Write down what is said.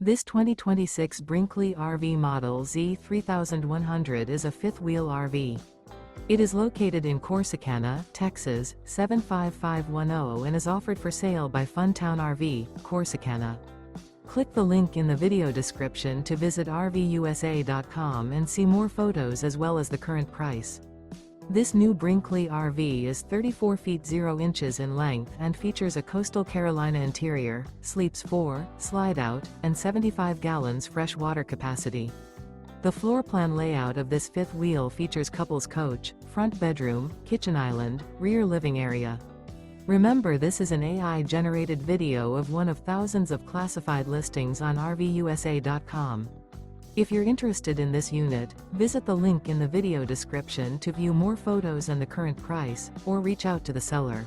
This 2026 Brinkley RV Model Z 3100 is a fifth-wheel RV. It is located in Corsicana, Texas, 75510 and is offered for sale by Funtown RV, Corsicana. Click the link in the video description to visit RVUSA.com and see more photos as well as the current price. This new Brinkley RV is 34 feet 0 inches in length and features a coastal Carolina interior, sleeps 4, slide-out, and 75 gallons fresh water capacity. The floor plan layout of this fifth wheel features couples coach, front bedroom, kitchen island, rear living area. Remember, this is an AI-generated video of one of thousands of classified listings on RVUSA.com. If you're interested in this unit, visit the link in the video description to view more photos and the current price, or reach out to the seller.